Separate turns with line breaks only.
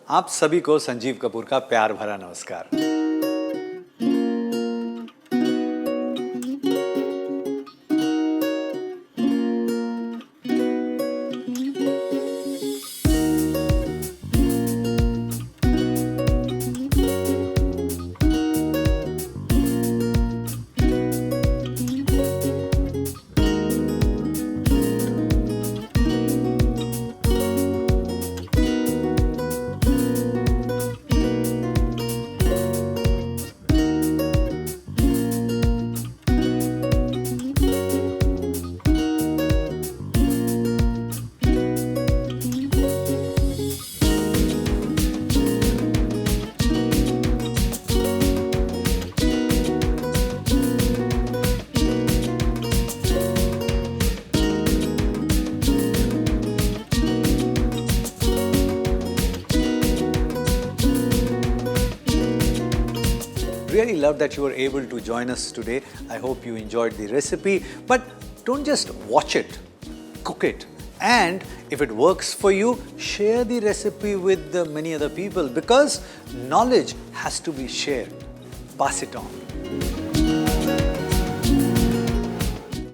आप सभी को संजीव कपूर का प्यार भरा नमस्कार। Really love that you were able to join us today. I hope you enjoyed the recipe, but don't just watch it, cook it. And if it works for you, share the recipe with many other people, because knowledge has to be shared. Pass it on.